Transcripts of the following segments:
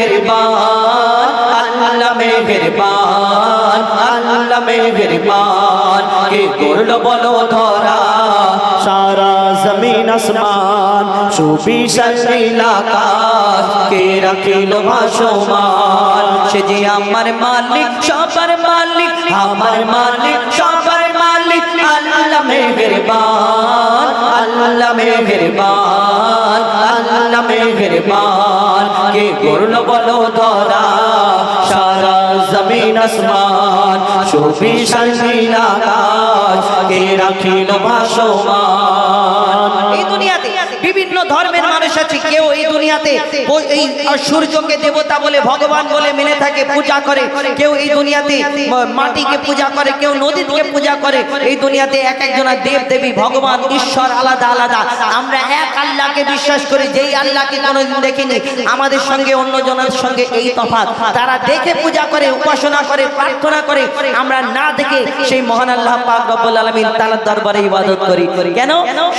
মেহেরবান, আল্লাহ মেহেরবান, আল্লাহ মেহেরবান। কে করলো বলো ধরা সারা জমিন আসমান, সুবিশাল নীল আকাশ কে রাখিল ভাসমান। সে যে আমার মালিক, সবার মালিক, আমার মালিক, সবার মালিক। আল্লাহ মেহেরবান, আল্লাহ মেহেরবান, আল্লাহ মেহেরবান। কে করলো বলো ধরা সারা জমিন আসমান, সুবিশাল নীল আকাশ কে রাখিল ভাসমান। এই দুনিয়াতে বিভিন্ন ধর্মের মানুষ আছে, কেউ এই দুনিয়াতে এই সূর্যকে দেবতা বলে, ভগবান বলে মেনে থাকে, পূজা করে। কেউ এই দুনিয়াতে মাটিকে পূজা করে, কেউ নদীকে পূজা করে। এই দুনিয়াতে এক একজনের দেব দেবী, ভগবান, ঈশ্বর আলাদা আলাদা। আমরা এক আল্লাহকে বিশ্বাস করি, যেই আল্লাহকে কোনোদিন দেখিনি। আমাদের সঙ্গে অন্য জনের সঙ্গে এই তফাৎ, তারা দেখে পূজা করে, উপাসনা করে, প্রার্থনা করে। আমরা না দেখে সেই মহান আল্লাহ পাক রব্বুল আলামিন তাআলার দরবারে ইবাদত করি। কেন?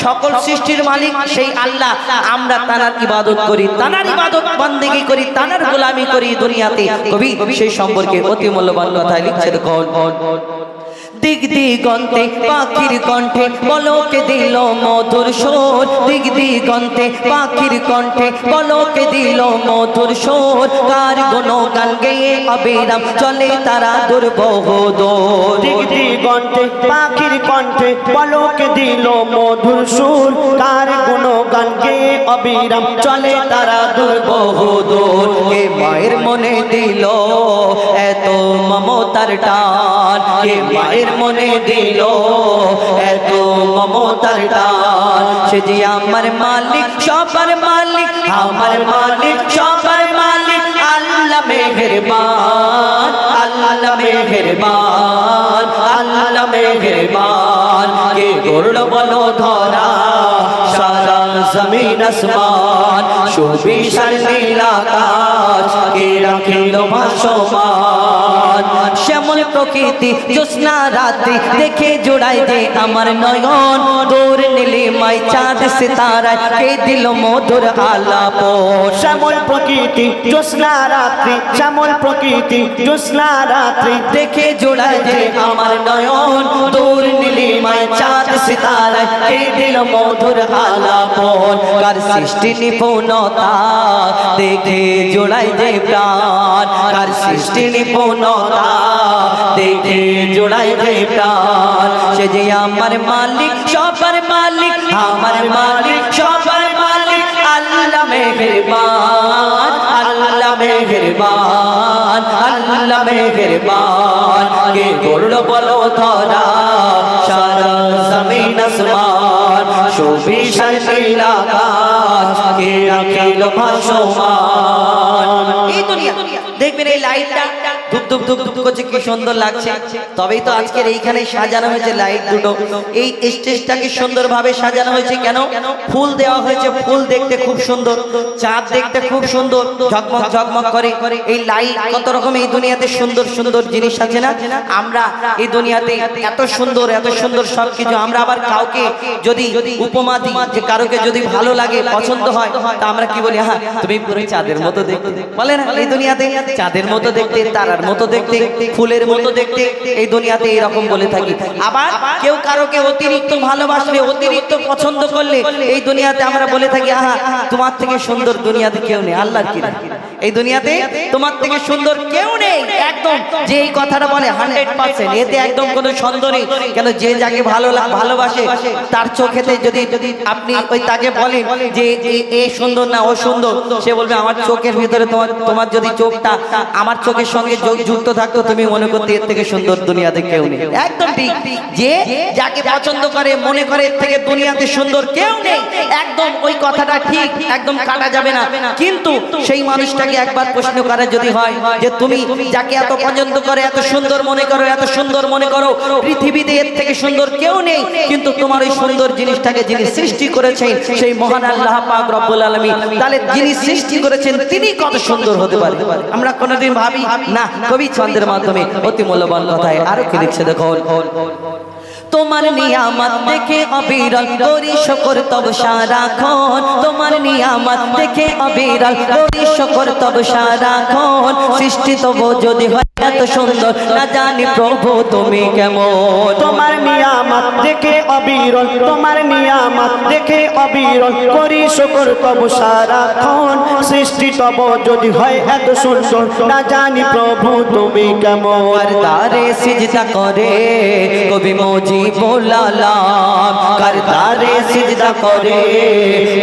সকল সৃষ্টির মালিক সেই আল্লাহ, আমরা তানার ইবাদত করি, তানার ইবাদত বন্দেগী করি, তানার গোলামি করি দুনিয়াতে। কবি সেই সম্পর্কে অতি মূল্যবান কথা লিখছে। দিক দিগন্তে পাখির কণ্ঠে পলকে দিল মধুর সুর, দিক দিগন্তে পাখির কণ্ঠে পলকে দিল মধুর সুর। কার গুণগান গেয়ে অবিরাম চলে তারা দুর্বহ দূর। দিক দিগন্তে পাখির কণ্ঠে পলকে দিল মধুর সুর, কার গুণগান গেয়ে অবিরাম চলে তারা দুর্বহ দূর। কে মায়ের মনে দিল এত মমতার টান, কে মায়ের মনে দিল এত মমতার টান। সে যে আমার মালিক, সবার মালিক, আমার মালিক, সবার মালিক। আল্লাহ মেহেরবান, আল্লাহ মেহেরবান, আল্লাহ মেহেরবান। কে করলো বলো ধরা সারা জমিন আসমান, সুবিশাল নীল আকাশ কে রাখিল ভাসমান। শ্যামল প্রকৃতি জ্যোৎস্না রাতে দেখে জোড়াই দে আমার নয়ন, দূর নীলিমায় চাঁদ সিতারায় কে দিল মধুর আলাপন। শ্যামল প্রকৃতি জ্যোৎস্না রাত্রি, শ্যামল প্রকৃতি জ্যোৎস্না রাত্রি দেখে জোড়াই দে আমার নয়ন, দূর নীলিমায় চাঁদ সিতারায় কে দিল মধুর আলাপন। কার সৃষ্টি নিপুণতা দেখে জোড়াই দে প্রাণ, কার সৃষ্টি নিপুণতা দেখে জোড়াই দে প্রাণ। সে যে আমার মালিক, সবার মালিক, আমার মালিক, সবার মালিক। আল্লাহ মেহেরবান, আল্লাহ মেহেরবান, আল্লাহ মেহেরবান। কে করলো বলো ধরা সারা জমিন আসমান, সুবিশাল নীল আকাশ কে রাখিল ভাসমান। এই দুনিয়া দেখবেন এই লাইটটা ধুপ ধুপ ধুপ ধুপ করছে, কি সুন্দর লাগছে। তবেই তো আজকের এইখানে সাজানো হয়েছে লাইট দুটো। এই স্টেজটাকে সুন্দরভাবে সাজানো হয়েছে কেন? ফুল দেওয়া হয়েছে, ফুল দেখতে খুব সুন্দর, চাঁদ দেখতে খুব সুন্দর, ঝকমক ঝকমক করে। এই লাইট কত রকম এই দুনিয়াতে সুন্দর সুন্দর জিনিস আছে না? আমরা এই দুনিয়াতে এত সুন্দর এত সুন্দর সবকিছু। আমরা আবার কাউকে যদি উপমা দিই, যে কারোকে যদি ভালো লাগে, পছন্দ হয়, তা আমরা কি বলি? হ্যাঁ, তুমি পুরো চাঁদের মতো দেখতে, বলে না? এই দুনিয়াতে চাঁদের মতো দেখতে, তারার মতো দেখতে, ফুলের মতো দেখতে, এই দুনিয়াতে এরকম বলে থাকি। আবার কেউ কারোকে অতিরিক্ত ভালোবাসলে, অতিরিক্ত পছন্দ করলে, এই দুনিয়াতে আমরা বলে থাকি, আহা, তোমার থেকে সুন্দর দুনিয়াতে কেউ নেই। আল্লাহর কি, এই দুনিয়াতে তোমার থেকে সুন্দর কেউ নেই। একদম যে এই কথাটা বলে 100%, এতে একদম কোনো সন্দেহ নেই। কেন? যে যাকে ভালোবাসে তার চোখেতে যদি আপনি ওই তাকে বলেন যে এ সুন্দর না ও সুন্দর, সে বলবে আমার চোখের ভিতরে তোমার যদি চোখটা আমার চোখের সঙ্গে যুক্ত থাকতো, তুমি মনে করতে এর থেকে সুন্দর দুনিয়াতে কেউ নেই। একদম ঠিক, যে যাকে পছন্দ করে মনে করে এর থেকে দুনিয়াতে সুন্দর কেউ নেই। একদম ওই কথাটা ঠিক, একদম কাটা যাবে না। কিন্তু সেই মানুষটাকে একবার প্রশ্ন করা যদি হয় যে তুমি যাকে এত পছন্দ করে, এত সুন্দর মনে করো, এত সুন্দর মনে করো, পৃথিবীতে এর থেকে সুন্দর কেউ নেই, কিন্তু তোমার ওই সুন্দর জিনিসটাকে যিনি সৃষ্টি করেছেন সেই মহান আল্লাহ পাক রব্বুল আলামিন, তাহলে যিনি সৃষ্টি করেছেন তিনি কত সুন্দর হতে পারে? আমরা কোনোদিন ভাবি না। কবি ছন্দের মাধ্যমে অতি মূল্যবান কথায় আরো কি লিখছে দেখো। তোমার নিয়ামত দেখে অবিরল করি শুকর তব সারাক্ষণ তোমার নিয়ামত দেখে অবিরল করি শুকর তব সারাক্ষণ সৃষ্টি তব যদি হয় এত সুন্দর না জানি প্রভু তুমি কেমন তোমার নিয়ামত দেখে অবিরল তোমার নিয়ামত দেখে অবিরল করি শুকর তব সারাক্ষণ সৃষ্টি তব যদি হয় এত সুন্দর না জানি প্রভু তুমি কেমন করতারে সিজদা করে কবি মুজিবুল আলম করতারে সিজদা করে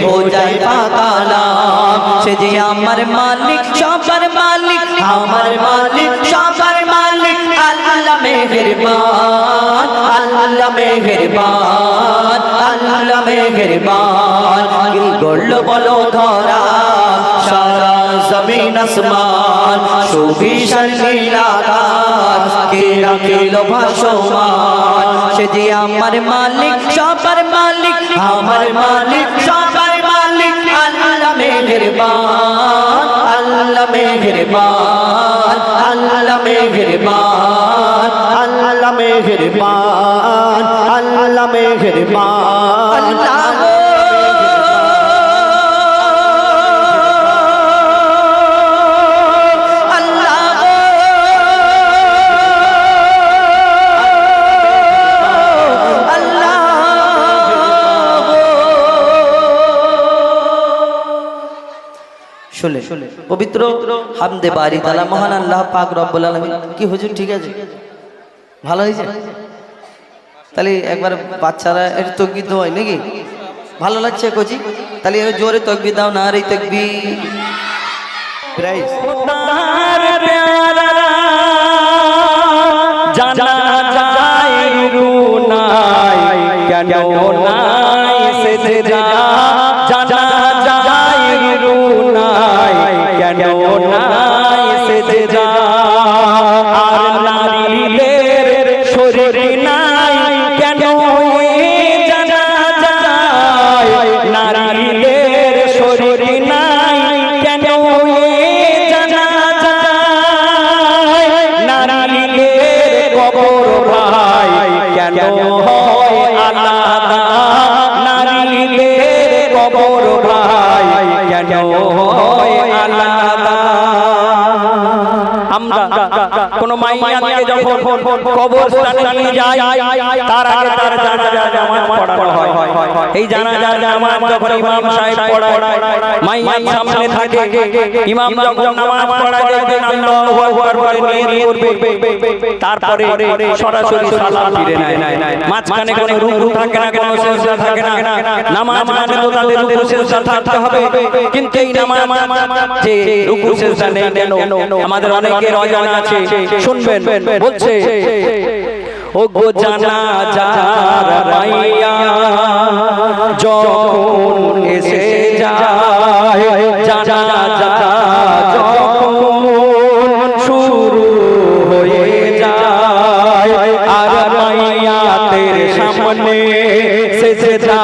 হো যায় পাকালাম সে যে আমার মালিক সবার মালিক আমার মালিক সবার মালিক আল্লাহ মেহেরবান আল্লাহ মেহেরবান আল্লাহ মেহেরবান কি গড়ল বলো ধরা সারা জমিন আসমান সুবিশাল নীলাকাশ কে রাখিল ভাসমান সে যে আমার মালিক সবার মালিক আমার মালিক সবার মালিক আল্লাহ মেহেরবান আল্লাহ মেহেরবান আল্লাহ মেহেরবান আল্লাহ মেহেরবান আল্লাহ মেহেরবান শুনে পবিত্র হামদে বারি তাআলা মহান আল্লাহ পাক রব্বুল আলামিন কি হুজুর ঠিক আছে ভালো হয়েছে তাহলে একবার বাচ্চারা একটু তাকবীর হয় নাকি ভালো লাগছে কোজি তাহলে জোরে তাকবীর দাও না রে তাকবীর প্রাইজ তার প্যারা জানা যায় রুনাই কেন নাই সেজদা জানা যায় রুনাই কেন নাই সেজদা আর নারীদের শরীর নাই কেন জানা যায় নারীদের শরীর নাই কেন জানা যায় নারীদের কবর ভাই কেন হয় আলাদা নারীদের কবর ভাই কেন হয় আলাদা আমরা কোন মাইয়াকে যখন কবরস্থানে নিয়ে যাই তার আগে তার জানাজা নামাজ পড়ানো হয় এই জানাজা নামাজ যখন ইমাম সাহেব পড়ায় মাইয়ার সামনে থাকে ইমাম যখন নামাজ পড়ায় দেখবেন আল্লাহু আকবার বলে নিয়ে করবে তারপরে সরাসরি সালাম ফিরে নেয় মাঝখানে কোনো রুকু থাকে না কোনো সিজদা থাকে না নামাজ মানে তো তাদের রুকু সিজদা থাকতে হবে কিন্তু এই নামাজ যে রুকু সিজদা নেই কেন আমাদের অনেকের অজানা আছে শুনবেন বলছে ও গো জানাজার মাইয়া যখন এসে যায় জানাজা যখন শুরু হয়ে যায় আর মাইয়াতের সামনে সেজদা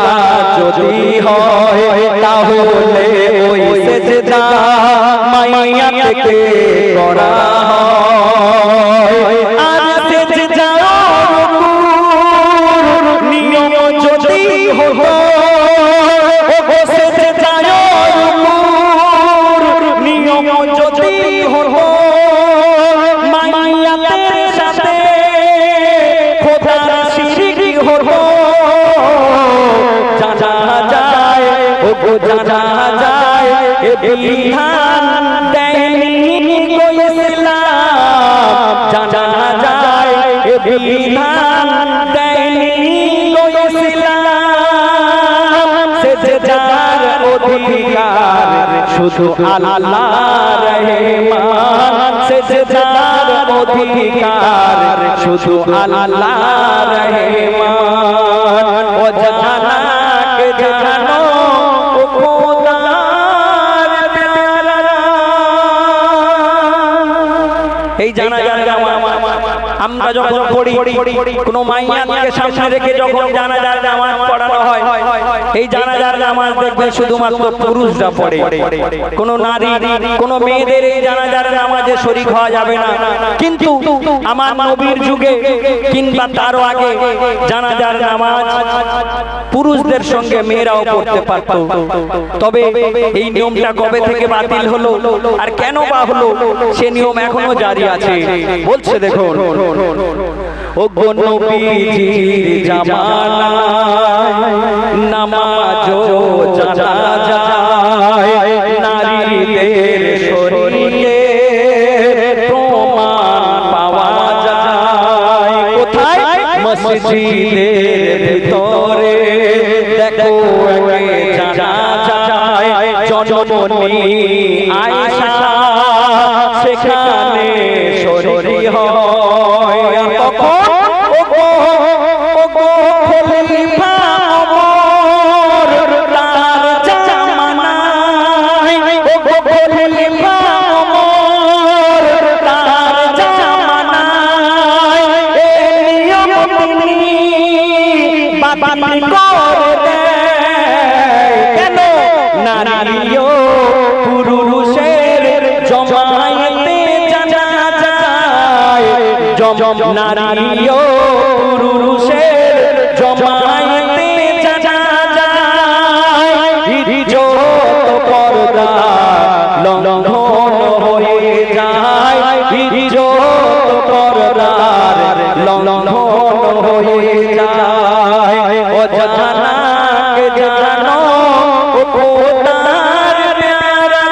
যদি হয় তাহলে ওই সেজদা মাইয়া থেকে করা হয় আর সেজদা নিয়ম যদি হতো ও সেজদা নিয়ম যদি হতো মাইয়াতের সাথে খোদার শিরক হতো জানা যায় ও জানা যায় এ বিধান দেয়নি গো ইসলাম জানা যায় এ বিধান দেয়নি গো ইসলাম সেজদার অধিকার শুধু আল্লাহ রহমান সেজদার অধিকার শুধু আল্লাহ রহমান ও জানা কে জানো ও খোদার প্যারা এই জানা আমরা যখন পড়ি কোন মাইয়াকে সামনে রেখে যখন জানাজার নামাজ পড়ানো হয়, এই জানাজার নামাজ দেখবেন শুধুমাত্র পুরুষরা পড়ে, কোন নারী কোন মেয়েদের এই জানাজার নামাজে শরীক হওয়া যাবে না। কিন্তু আমার নবীর যুগে কিংবা তারও আগে জানাজার নামাজ পুরুষদের সঙ্গে মেয়েরাও পড়তে পারত। তবে এই নিয়মটা কবে থেকে বাতিল হলো আর কেন বা হলো, সে নিয়ম এখনো জারি আছে। বলছে দেখুন, ও গো নবীজির জামানায় নামাজও জানা যায়, নারীদের শরীরে প্রমাণ পাওয়া যায়। কোথায়? মসজিদের ভিতরে দেখো একে জানা যায়, জননী আয়েশা সেখানে শরীক হয়। তখন ওগো খলিফা ওমর তার জামানায়, ওগো খলিফা ওমর তার জামানায় এই নিয়ম তিনি বাতিল করে দেয়। কেন? নারীও পুরুষের জমায়েতে জানা যায়, নারীও পুরুষের জমায়েতে জানা যায়। ইজ্জত পর্দা লঙ্ঘন হয়ে যায়, ইজ্জত পর্দার লঙ্ঘন হয়ে যায়। ও জানাকে জানো ও খোদার প্যারা,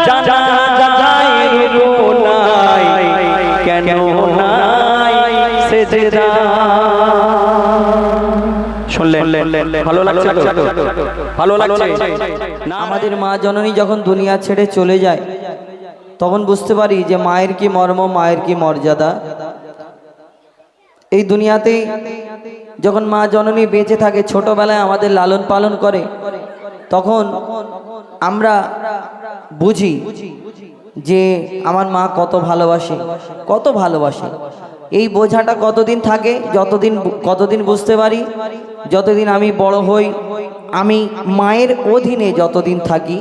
জানা যায় রুনাই কেন নাই সেজদা। শুনলেন? ভালো লাগছে তো? ভালো লাগছে না? আমাদের মা জননী যখন দুনিয়া ছেড়ে চলে যায় তখন বুঝতে পারি যে মায়ের কি মর্ম, মায়ের কি মর্যাদা। এই দুনিয়াতে যখন মা জননী বেঁচে থাকে, ছোটবেলায় আমাদের লালন পালন করে, তখন আমরা বুঝি যে আমার মা কত ভালোবাসে, কত ভালোবাসে। এই বোঝাটা কতদিন থাকে? কতদিন বুঝতে পারি? যতদিন আমি বড় হই, আমি মায়ের অধীনে যতদিন থাকি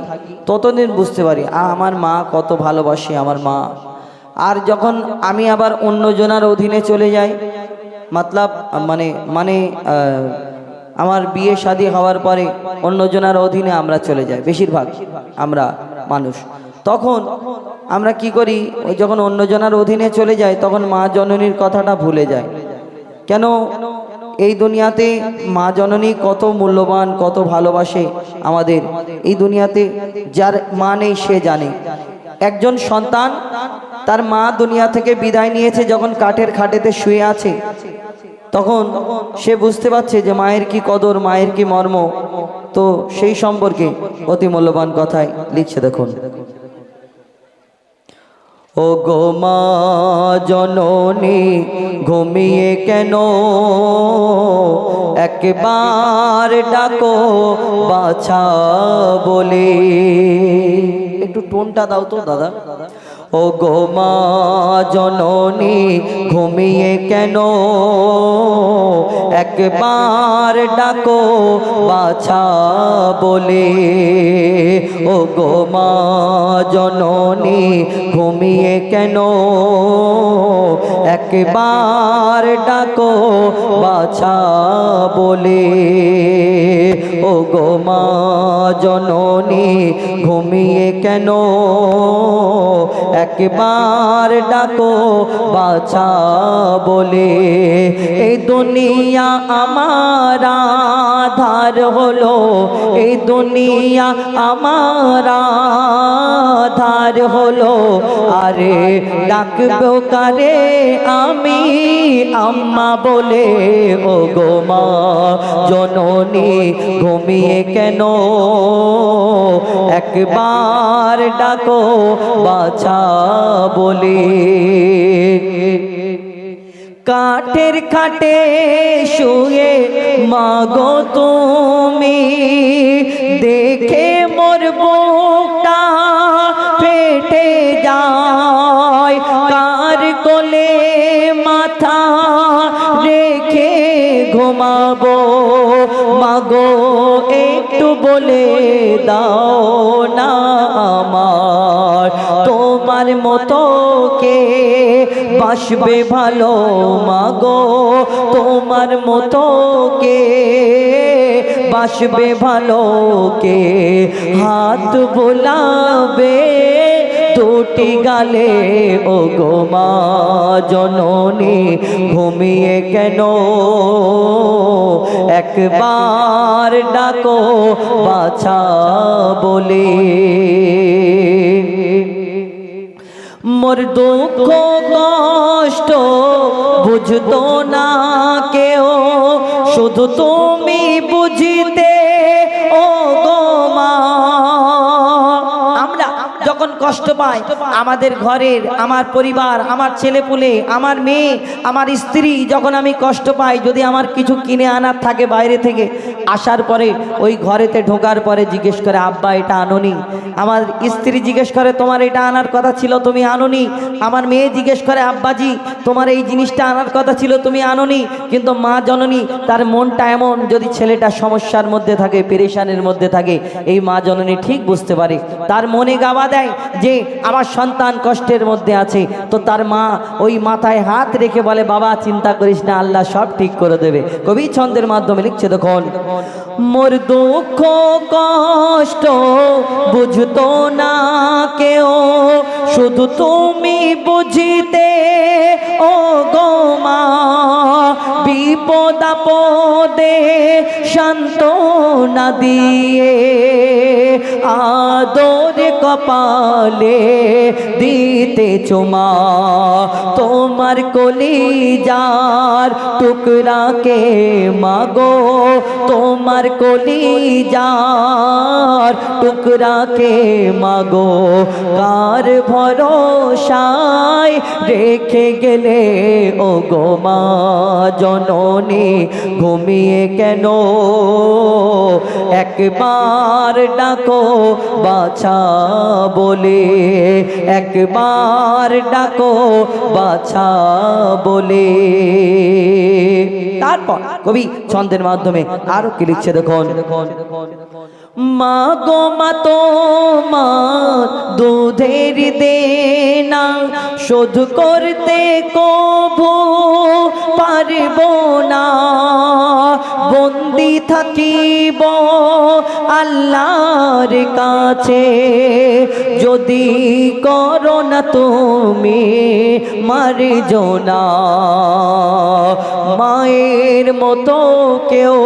ততদিন বুঝতে পারি আমার মা কত ভালোবাসে আমার মা। আর যখন আমি আবার অন্যজনের অধীনে চলে যাই, মতলব মানে আমার বিয়ে শাদী হওয়ার পরে অন্যজনের অধীনে আমরা চলে যাই, বেশিরভাগ আমরা মানুষ। তখন আমরা কি করি? ওই যখন অন্যজনের অধীনে চলে যায় তখন মা জননীর কথাটা ভুলে যায়। কেন? এই দুনিয়াতে মা জননী কত মূল্যবান, কত ভালোবাসে আমাদের। এই দুনিয়াতে যার মা নেই সে জানে। একজন সন্তান তার মা দুনিয়া থেকে বিদায় নিয়েছে, যখন কাঠের খাটেতে শুয়ে আছে তখন সে বুঝতে পারছে যে মায়ের কি কদর, মায়ের কি মর্ম। তো সেই সম্পর্কে অতি মূল্যবান কথাই লিখছে দেখুন। ও গো মা জননী ঘুমিয়ে কেন, একবার ডাকো বাছা বলে। একটু টোনটা দাও তো দাদা। ও গো মা জননী ঘুমিয়ে কেন, একবার ডাকো বাছা বলে। ও গো মা জননী ঘুমিয়ে কেন, একবার ডাকো বাছা বলে। ও গো মা জননী ঘুমিয়ে কেন, একবার ডাকো বাছা বলে। এই দুনিয়া আমার আধার হলো, এই দুনিয়া আমার আধার হলো। আরে ডাকবো কারে আমি আম্মা বলে। ও গো মা জননী ঘুমিয়ে কেন, একবার ডাকো বাছা বলে। কাঠের খাটে শুয়ে মাগো তুমি, দেখে মোর বুকটা ফেটে যায়। কার কোলে ঘুমাবো মাগো একটু বলে দাও না আমার তোমার মতো কে বাসবে ভালো মাগো তোমার মতো কে বাসবে ভালো কে হাত বোলাবে দুটি গালে ও গো মা জননী ঘুমিয়ে কেন একবার ডাকো বাছা বলে মোর দুঃখ কষ্ট বুঝতো না কেউ শুধু তুমি বুঝিতে ও গো মা আমরা যখন কষ্ট পাই আমাদের ঘরের আমার পরিবার আমার ছেলেপুলে আমার মেয়ে আমার স্ত্রী যখন আমি কষ্ট পাই যদি আমার কিছু কিনে আনার থাকে বাইরে থেকে আসার পরে ওই ঘরেতে ঢোকার পরে জিজ্ঞেস করে আব্বা এটা আনোনি আমার স্ত্রী জিজ্ঞেস করে তোমার এটা আনার কথা ছিল তুমি আনোনি আমার মেয়ে জিজ্ঞেস করে আব্বাজি তোমার এই জিনিসটা আনার কথা ছিল তুমি আনোনি কিন্তু মা জননী তার মনটা এমন যদি ছেলেটা সমস্যার মধ্যে থাকে পেরেশানের মধ্যে থাকে এই মা জননী ঠিক বুঝতে পারে তার মনে গাওয়া দেয় যে আমার সন্তান কষ্টের মধ্যে আছে তো তার মা ওই মাথায় হাত রেখে বলে বাবা চিন্তা করিস না আল্লাহ সব ঠিক করে দেবে কবি ছন্দের মাধ্যমে লিখছে দেখুন মোর দুঃখ কষ্ট বুঝতো না কেউ শুধু তুমি বুঝিতে ও গো মা বিপদ আপদে সান্ত্বনা দিয়ে আদরে কপালে দিতে চুমা তোমার কলিজার টুকরাকে মাগো তোমার কলিজার টুকরাকে মাগো কার ভরসায় রেখে গেলে ও গো মা জননী ঘুমিয়ে কেন একবার ডাকো বাছা বলে একবার ডাকো বাছা বলে তারপর কবি ছন্দের মাধ্যমে আরো কি লিখছে দেখুন মা গো মা তোমার দুধের দেনা শোধ করতে কভু পারব না বন্দি থাকিব আল্লাহর কাছে যদি করো না তুমি মারজো না মায়ের মতো কেউ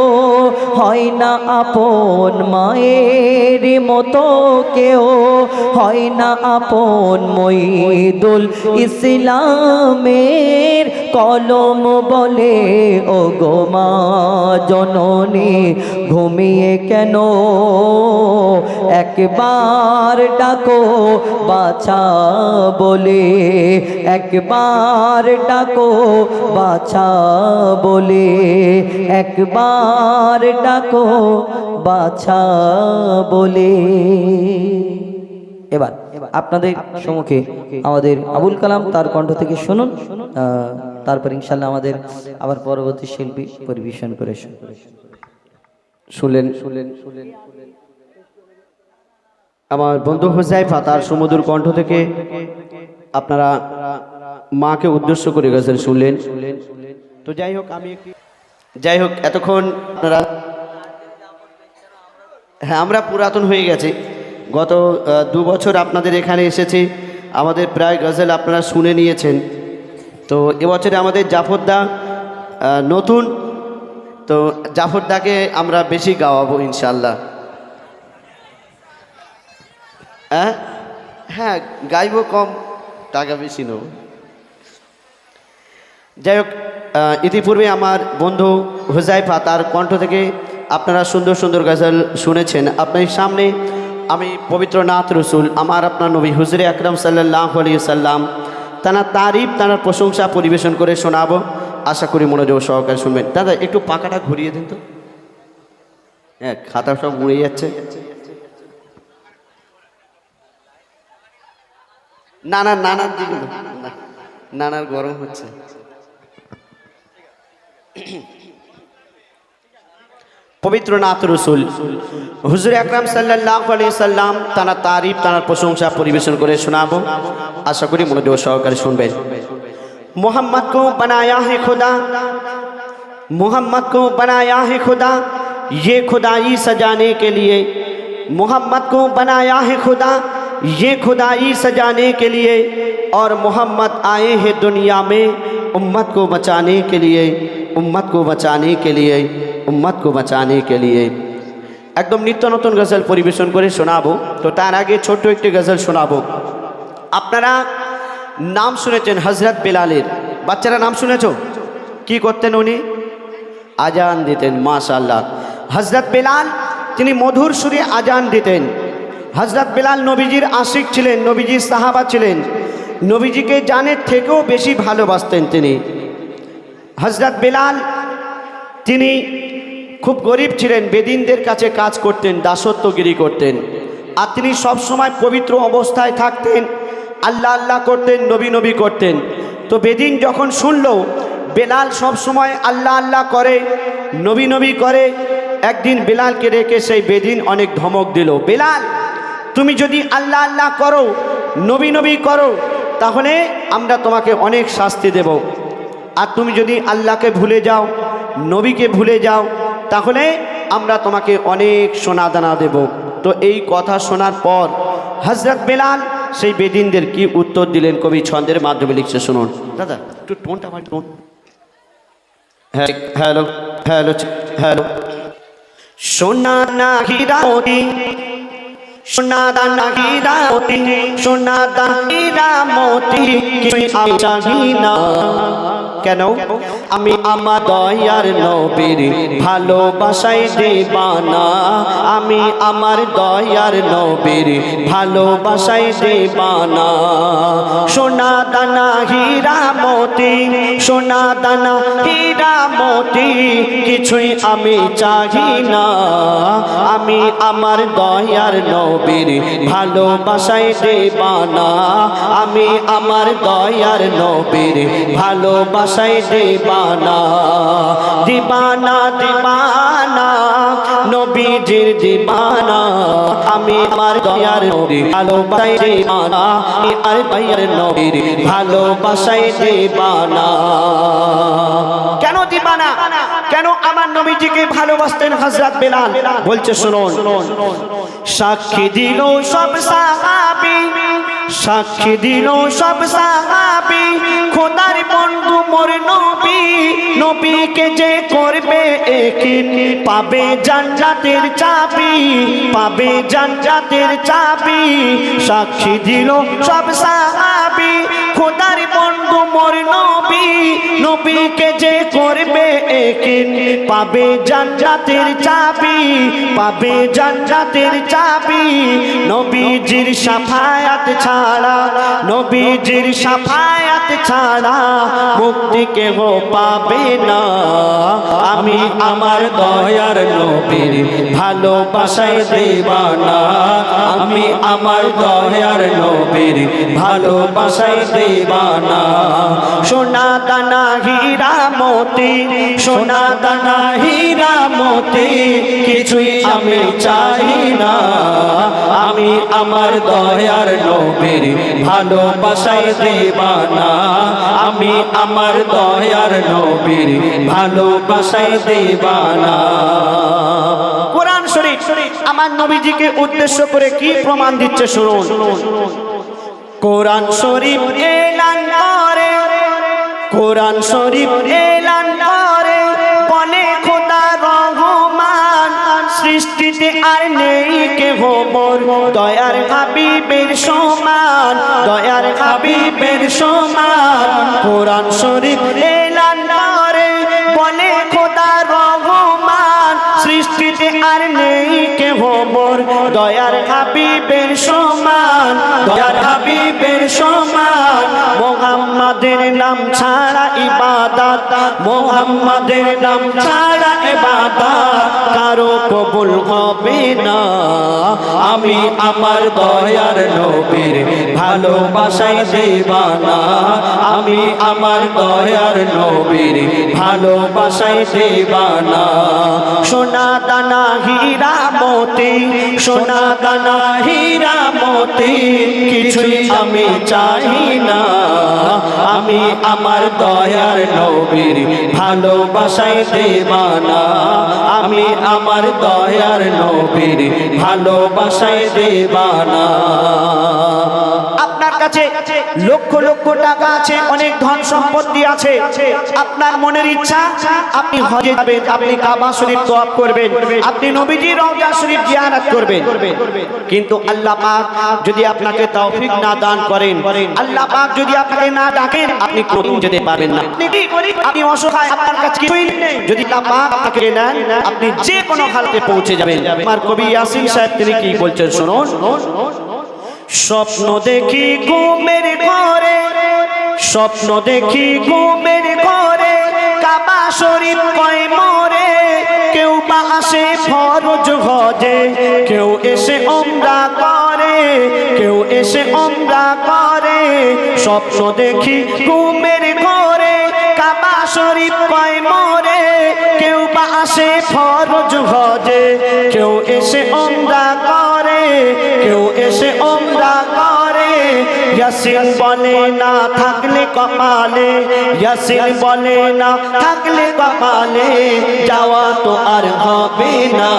হয় না আপন মায়ের মতো কেউ হয় না আপন মঈদুল ইসলামের কলম বলে ও গো মা জননী ঘুমিয়ে কেন একবার ডাকো বাছা বলে একবার ডাকো বাছা বলে একবার ডাকো বাছা বলে এবার আপনাদের সম্মুখে আমাদের আবুল কালাম তার কণ্ঠ থেকে শুনুন তারপর ইনশাআল্লাহ আমাদের আবার পরবর্তী শিল্পী পরিবেশন করে শুনলেন আমার বন্ধু হুজাইফা তার সুমধুর কণ্ঠ থেকে আপনারা মাকে উদ্দেশ্য করে গেছেন শুনলেন তো যাই হোক এতক্ষণ আপনারা হ্যাঁ আমরা পুরাতন হয়ে গেছি গত 2 বছর আপনাদের এখানে এসেছি আমাদের প্রায় গজল আপনারা শুনে নিয়েছেন তো এবছরে আমাদের জাফরদা নতুন তো জাফরদাকে আমরা বেশি গাওয়াবো ইনশাল্লাহ হ্যাঁ গাইবো কম টাকা বেশি নেব যাই হোক ইতিপূর্বে আমার বন্ধু হুজাইফা তার কণ্ঠ থেকে আপনারা সুন্দর সুন্দর গজল শুনেছেন আপনার সামনে আমি পবিত্র নাথ রসুল আমার আপনার নবী হুজুরে আকরাম সাল্লাল্লাহু আলাইহি সাল্লাম তার তারিফ তার প্রশংসা পরিবেশন করে শোনাবো আশা করি মনোযোগ সহকারে শুনবেন দাদা একটু পাকাটা ঘুরিয়ে দিন তো হ্যাঁ খাতা সব উড়ে যাচ্ছে নানার দিকে নানার গরম হচ্ছে পবিত্র নাত রসুল হুজুর আকরাম সাল্লাল্লাহু আলাইহি সাল্লাম তার তারিফ তার প্রশংসা পরিবেশন করে শোনাবো। আশা করি মনোযোগ সহকারে শুনবেন। मोहम्मद को बनाया है खुदा, मोहम्मद को बनाया है खुदा, ये खुदाई सजाने के लिए। मोहम्मद को बनाया है खुदा, ये खुदाई सजाने के लिए। और मोहम्मद आए हैं दुनिया में उम्मत को बचाने के लिए, उम्मत को बचाने के लिए, उम्मत को बचाने के लिए। একদম নিত্য নতুন গজল পরিবেশন করে শোনাবো। তো তার আগে ছোট্ট একটি গজল শোনাবো। আপনারা নাম শুনেছেন হজরত বেলালের, বাচ্চারা নাম শুনেছো? কি করতেন উনি? আজান দিতেন। মাশাআল্লাহ, হজরত বেলাল তিনি মধুর সুরে আজান দিতেন। হজরত বেলাল নবীজির আশিক ছিলেন, নবীজির সাহাবা ছিলেন, নবীজিকে জানের থেকেও বেশি ভালোবাসতেন তিনি। হজরত বেলাল তিনি খুব গরিব ছিলেন, বেদিনদের কাছে কাজ করতেন, দাসত্বগিরি করতেন। আর তিনি সবসময় পবিত্র অবস্থায় থাকতেন, আল্লাহ আল্লাহ করতেন, নবী নবী করতেন। তো বেদিন যখন শুনলো বেলাল সব সময় আল্লাহ আল্লাহ করে, নবী নবী করে, একদিন বেলালকে রেখে সেই বেদিন অনেক ধমক দিল, বেলাল তুমি যদি আল্লাহ আল্লাহ করো, নবী নবী করো, তাহলে আমরা তোমাকে অনেক শাস্তি দেব। আর তুমি যদি আল্লাহকে ভুলে যাও, নবীকে ভুলে যাও, তাহলে আমরা তোমাকে অনেক সোনা দানা দেব। তো এই কথা শোনার পর হজরত বেলাল সেই বেদিনদের কি উত্তর দিলেন কবি ছন্দের মাধ্যমে লিখছে, শুনুন। দাদা একটু টোনটা আমার টোন। Hello hello hello. সোনা না হীরা মোতি, সোনা দানা হীরা মোতি, সোনা দানা হীরা মোতি কিছুই আমি চাহি না। কেন? আমি আমার দয়ার নবীর ভালোবাসায় দেবানা, আমি আমার দয়ার নবীর ভালোবাসায় দেবানা। সোনা দানা হীরা মোতি, সোনা দানা হীরা মোতি কিছুই আমি চাহি না, আমি আমার দয়ার নবীর ভালোবাসায় দেবানা, আমি আমার দয়ার নবীর ভালোবাসায় দেবানা। দিবানা দিবানা নবীজির দিবানা, আমি আমার দয়ার নবীর ভালোবাসায় দেবানা, আমি আর দয়ার নবীর ভালোবাসায় দেবানা। কেন দিবানা? কেন আমার নবীজিকে ভালোবাসতেন হযরত বেলাল? বলছে শুনুন। সাক্ষী দিল সব সাহাবী, সাক্ষী দিল সব সাহাবী, খোদার বন্ধু মোর নবী, নবীকে যে করবে একিন পাবে জান্নাতের চাবি, পাবে জান্নাতের চাবি। সাক্ষী দিল সব সাহাবী, খোদার বন্ধু মোর নবী, নবীকে যে করবে একিন পাবে জান্নাতের চাবি, পাবে জান্নাতের চাবি। নবীজির শাফায়াত ছাড়া, নবীজির শাফায়াত ছাড়া মুক্তি কেহ পাবে না, আমি আমার দয়ার নবীর ভালোবাসায় দেবানা, আমি আমার দয়ার নবীর ভালোবাসায় দেবানা। সোনা দানা হীরা মোতি, সোনা দানা হীরা মোতি কিছুই আমি চাই না, আমি আমার দয়ার নবীর ভালোবাসায় দেবানা, আমি আমার দয়ার নবীর ভালোবাসায় দেবানা। কোরআন শরীফ আমার নবীজিকে উদ্দেশ্য করে কি প্রমাণ দিচ্ছে শুনুন। কোরআন শরীফ এলান করে, কোরআন শরীফ এলান করে, বলে খোদা রহমান সৃষ্টিতে আর নেই কেহ মোর দয়ার হাবিবের সমান, দয়ার হাবিবের সমান। কোরআন শরীফ এলান করে, বলে খোদা রহমান সৃষ্টিতে আর নেই কেহ কেহ মোর দয়ার হাবিবের সমান, দয়ার হাবিবের সমান। মোহাম্মদের নাম ছাড়া ইবাদত, মোহাম্মদের নাম ছাড়া ইবাদত কারো কবুল হবে না। আমি আমার দয়ার নবীর ভালোবাসায় দেবানা, আমি আমার দয়ার নবীর ভালোবাসায় দেবানা। সোনা দানা হীরা মতি, সোনা দানা হীরা মতি কিছুই আমি চাই না। আমি আমার দয়ার নবীর ভালোবাসায় দেবানা, আমি আমার দয়ার নবীর ভালোবাসায় দেবানা। আপনার কাছে লক্ষ লক্ষ টাকা আছে, অনেক ধন সম্পত্তি আছে, আপনার মনের ইচ্ছা আপনি হজে যাবেন, আপনি কাবা শরীফ তওয়াফ করবেন, আপনি নবীজির রওজা শরীফ জিয়ারত করবেন, কিন্তু আল্লাহ পাক যদি আপনাকে তৌফিক না দান করেন, আল্লাহ পাক যদি আপনাকে না ডাকেন, আপনি কোনোদিন যেতে পারবেন না। আপনি অসহায়, আপনার কাছে কিছুই নেই, যদি আল্লাহ পাক আপনাকে নেন, আপনি যে কোনো হালতে পৌঁছে যাবেন। আমার কবি ইয়াসিন সাহেব তিনি কি বলছেন শুনুন। স্বপ্ন দেখি ঘুমের ঘরে, স্বপ্ন দেখি ঘুমের ঘরে, কাবা শরীফ কয় মোরে। কেউ বা আসে ফরজ হজে, কেউ এসে উমরা করে, কেউ এসে উমরা করে। স্বপ্ন দেখি ঘুমের ঘরে, কাবা শরীফ কয় মোরে। কেউ বা আসে ফরজ হজে, কেউ এসে উমরা করে, কেউ এসে উমরা করে। ইয়াসিন বলে না থাকলে কপালে, ইয়াসিন বলে না থাকলে কপালে যাওয়া তো আর হবে না।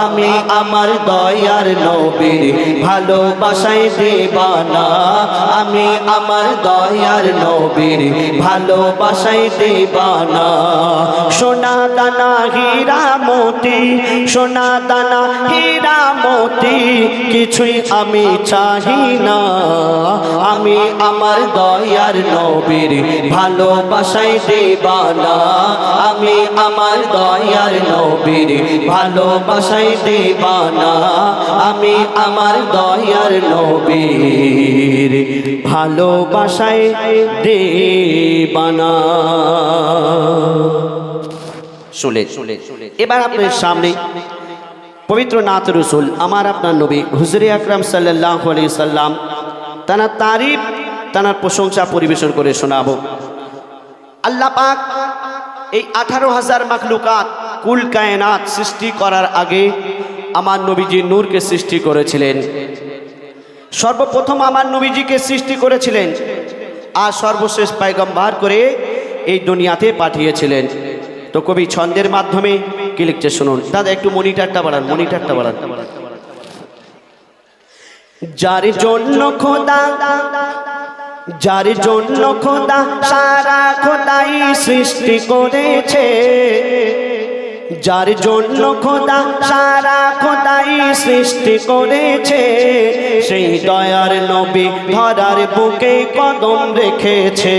আমি আমার দয়ার নবীর ভালোবাসায় দেবানা, আমি আমার দয়ার নবীর ভালোবাসায় দেবানা। সোনা দানা হীরা মতি, সোনা দানা হীরা মতি কিছুই আমি চাহি না। আমি আমার দয়ার নবীর ভালোবাসায় দেবানা, আমি আমার দয়ার নবীর ভালোবাসায় দেবানা, আমি আমার দয়ার নবীর ভালোবাসায় দেবানা। শুনে এবার আপনার সামনে পবিত্র নাত রসুল আমার আপনার নবী হুজুরে আকরাম সাল্লাল্লাহু আলাইহি সাল্লাম তার তারিফ, তার প্রশংসা পরিবেশন করে শোনাবো। আল্লাহ পাক এই 18,000 মাখলুকাত কুল কায়নাত সৃষ্টি করার আগে আমার নবীজি নূরকে সৃষ্টি করেছিলেন। সর্বপ্রথম আমার নবীজিকে সৃষ্টি করেছিলেন আর সর্বশেষ পয়গম্বর করে এই দুনিয়াতে পাঠিয়েছিলেন। তো কবি ছন্দের মাধ্যমে কি লিখছে শুনুন। দাদা একটু মনিটরটা বাড়ান, মনিটরটা বাড়ান। যার জন্য খোদা, যার জন্য খোদা সারা খোদাই সৃষ্টি করেছে, যার জন্য খোদা সারা খোদাই সৃষ্টি করেছে, সেই দয়ার নবী ধরার বুকে কদম রেখেছে,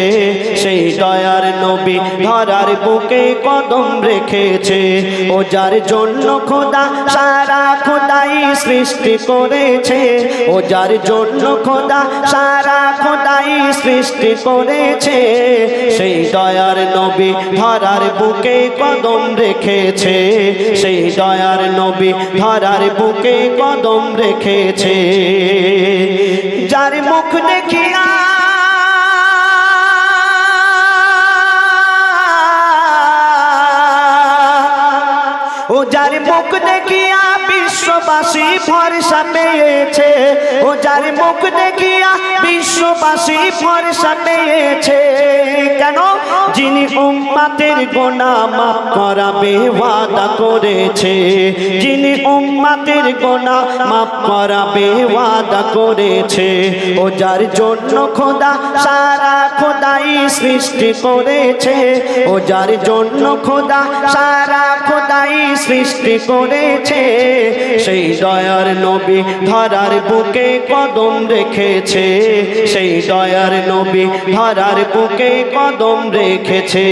সেই দয়ার নবী ধরার বুকে কদম রেখেছে। ও যার জন্য খোদা সারা খোদাই সৃষ্টি করেছে, ও যার জন্য খোদা সারা খোদাই সৃষ্টি করেছে, সেই দয়ার নবী ধরার বুকে কদম রেখেছে, সেই দয়ার নবী ধরার বুকে কদম রেখেছে। যার মুখ দেখিয়া ও যার মুখ দেখিয়া বিশ্ববাসী ভরসা পেয়েছে, ও যার মুখ দেখিয়া বিশ্ববাসী ভরসা পেয়েছে। কেন? যিনি উম্মতের গুনাহ মাফ করাবে ওয়াদা করেছে, যিনি উম্মতের গুনাহ মাফ করাবে ওয়াদা করেছে। ও যার জন্য খোদা সারা খোদাই সৃষ্টি করেছে, ও যার জন্য খোদা সারা খোদাই সৃষ্টি করেছে, সেই দয়ার নবী ধরার বুকে কদম রেখেছে, সেই দয়ার নবী ধরার বুকে কদম রেখেছে।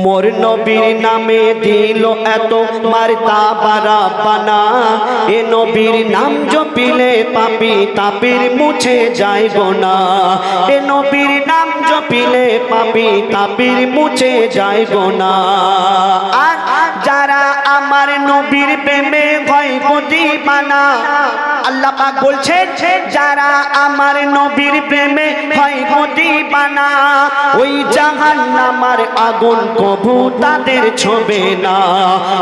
মোর নবীর নামে দিল এত মারতাবা রাব্বানা এ নবীর নাম জপিলে পাপী তাপির মুছে যায় গোনা এ নবীর নাম জপিলে পাপী তাপির মুছে যায় গোনা আর যারা আমার নবীর প্রেমে হয় দিবানা আল্লাহ পাক বলছেন যারা আমার নবীর প্রেমে হয় দিবানা ওই জাহান্নামের আগুন কবু তাদের ছোবে না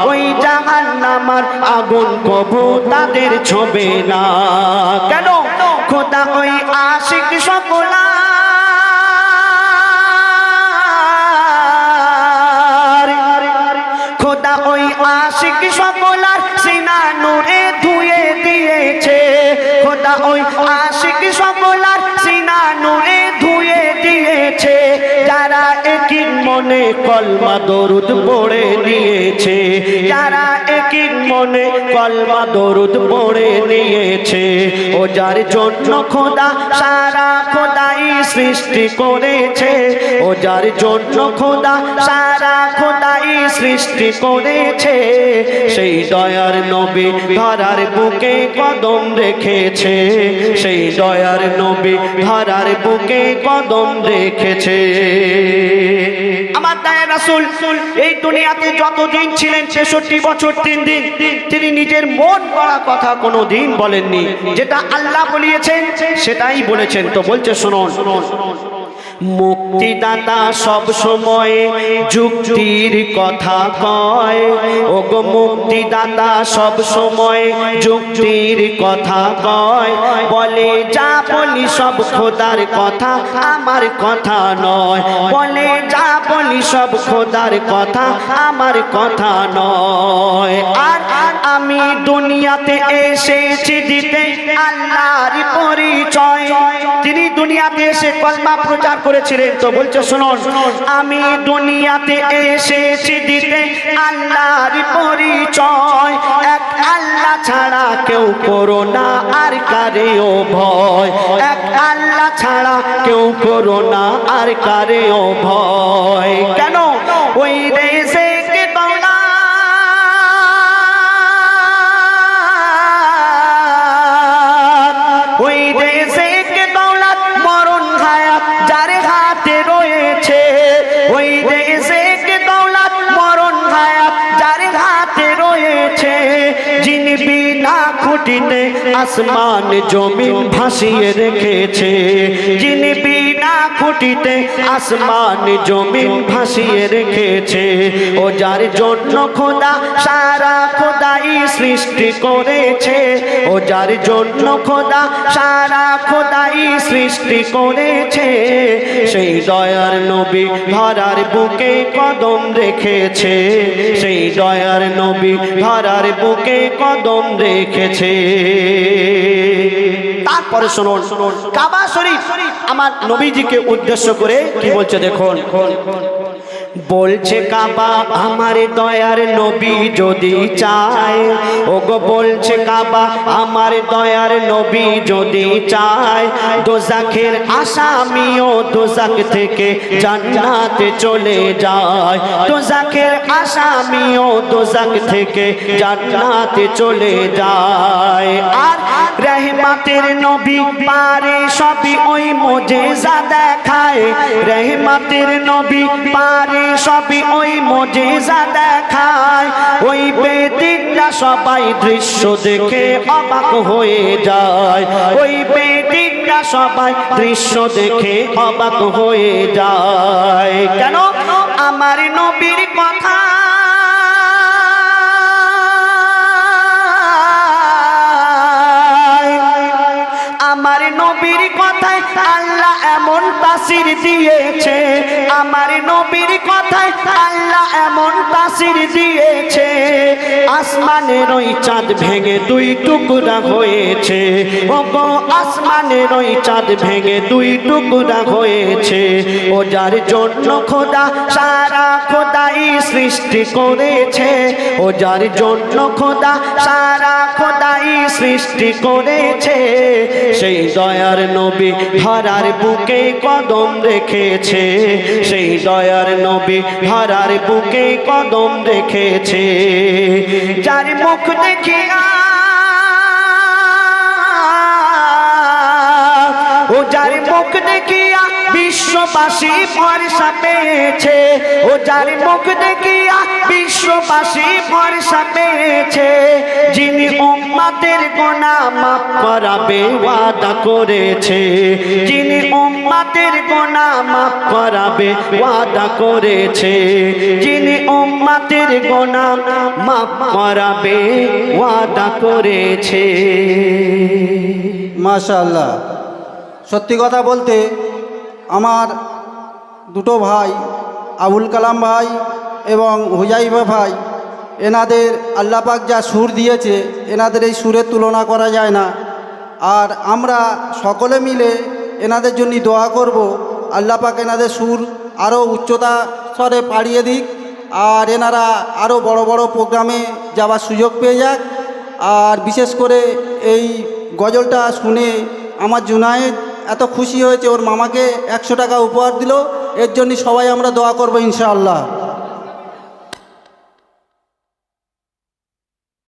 ওই জাহান্নামের আগুন কবু তাদের ছোবে না কেন খোদা ওই আশিক সকলা খোদা ওই আশিক সকলার সিনা নূরে ধুয়ে দিয়েছে খোদা ওই আশিক সকলার সিনা নূরে ধুয়ে দিয়েছে যারা একই মনে কলমা দরুদ পড়ে নিয়েছে যারা একই মনে কলমা দরুদ পড়ে নিয়েছে ও যার জন্য খোদা সারা খোদাই সৃষ্টি করেছে ও যার জন্য খোদা সারা খোদাই সৃষ্টি করেছে সেই দয়ার নবী ধরার বুকে কদম রেখেছে সেই দয়ার নবী ধরার বুকে কদম রেখেছে আমার দয়ার রাসূল এই দুনিয়াতে যতদিন ছিলেন 66 বছর 3 দিন তিনি নিজের মন গড়া কথা কোনোদিন বলেননি যেটা আল্লাহ বলিয়েছেন সেটাই বলেছেন তো বলছে শুনুন মুক্তিদাতা সব সময় যুক্তির কথা কয় ওগো মুক্তিদাতা সব সময় যুক্তির কথা কয় বলে যা বলি সব খোদার কথা আমার কথা নয় বলে যা বলি সব খোদার কথা আমার কথা নয় আর আমি দুনিয়াতে এসেছি দিতে আল্লাহর পরিচয় তিনি দুনিয়াতে এসে কলমা প্রচার করেছিলেন তো বলছে শুনুন আমি দুনিয়াতে এসেছি দিতে আল্লাহর পরিচয় এক আল্লাহ ছাড়া কেউ করো না আর কারেও ভয় এক আল্লাহ ছাড়া কেউ করো না আর কারেও ভয় কেন ওই দেশে কে দৌলা ওই দেশে কে দৌলত মরণ হায়াত যার হাতে রয়েছে ওই দেশে কে দৌলত মরণ হায়াত যার হাতে রয়েছে যিনি বিনা খুঁটিতে আসমান জমিন ভাসিয়ে রেখেছে যিনি বিনা খুঁটিতে আসমান জমিন ভাসিয়ে রেখেছে ও যার জন্য খোদা সারা খোদাই সৃষ্টি করেছে ও যার জন্য খোদা সারা খোদাই সৃষ্টি করেছে সেই দয়ার নবী ধরার বুকে কদম রেখেছে সেই দয়ার নবী ধরার বুকে কদম রেখেছে তারপরে শুনুন কাবা শরীফ আমার নবীজিকে উদ্দেশ্য করে কি বলছে দেখুন বলছে কাবা আমার দয়ার নবী যদি চায় ওগো বলছে কাবা আমার দয়ার নবী যদি চায় দোজাখের আসামিও দোজাখ থেকে জান্নাতে চলে যায় দোজাখের আসামিও দোজাখ থেকে জান্নাতে চলে যায় আর রহমতের নবী পারে সবই ওই মুজিজা দেখায় রহমতের নবী পারে সবই ওই মুজিজা দেখায় ওই বেদিনরা সবাই দৃশ্য দেখে অবাক হয়ে যায় ওই বেদিনরা সবাই দৃশ্য দেখে অবাক হয়ে যায় কেন আমার নবীর কথা আমার নবীর কথায় আল্লাহ এমন তাসির দিয়েছে আমার নবীর কথায় আল্লাহ এমন তাসির দিয়েছে আসমানের ওই চাঁদ ভেঙে দুই টুকরা হয়েছে ওগো আসমানের ওই চাঁদ ভেঙে দুই টুকরা হয়েছে ও যার জন্য খোদা সারা খোদাই সৃষ্টি করেছে ও যার জন্য খোদা সারা খোদাই সৃষ্টি করেছে, সেই দয়ার নবী ধরার বুকে কদম রেখেছে, সেই দয়ার নবী ধরার বুকে কদম রেখেছে। যার মুখ দেখিয়া ও যার মুখ দেখিয়া বিশ্ববাসী ভরসা পেয়েছে, ও যার মুখ দেখিয়া বিশ্ববাসী ভরসা পেয়েছে, যিনি উম্মতের গুনাহ মাফ করাবে ওয়াদা করেছে, যিনি উম্মতের গুনাহ মাফ করাবে ওয়াদা করেছে, যিনি উম্মতের গুনাহ মাফ করাবে ওয়াদা করেছে। মাশাআল্লাহ। সত্যি কথা বলতে আমার দুটো ভাই আবুল কালাম ভাই এবং হুজাইফা ভাই, এনাদের আল্লাহ পাক যা সুর দিয়েছে এনাদের এই সুরের তুলনা করা যায় না। আর আমরা সকলে মিলে এনাদের জন্য দোয়া করব, আল্লাহ পাক এনাদের সুর আরও উচ্চতা স্তরে পাড়িয়ে দিক, আর এনারা আরও বড় বড় প্রোগ্রামে যাওয়ার সুযোগ পেয়ে যাক। আর বিশেষ করে এই গজলটা শুনে আমার জুনায়েদ এত খুশি হয়েছে, ওর মামাকে 100 টাকা উপহার দিল, এর জন্য সবাই আমরা দোয়া করব ইনশাআল্লাহ।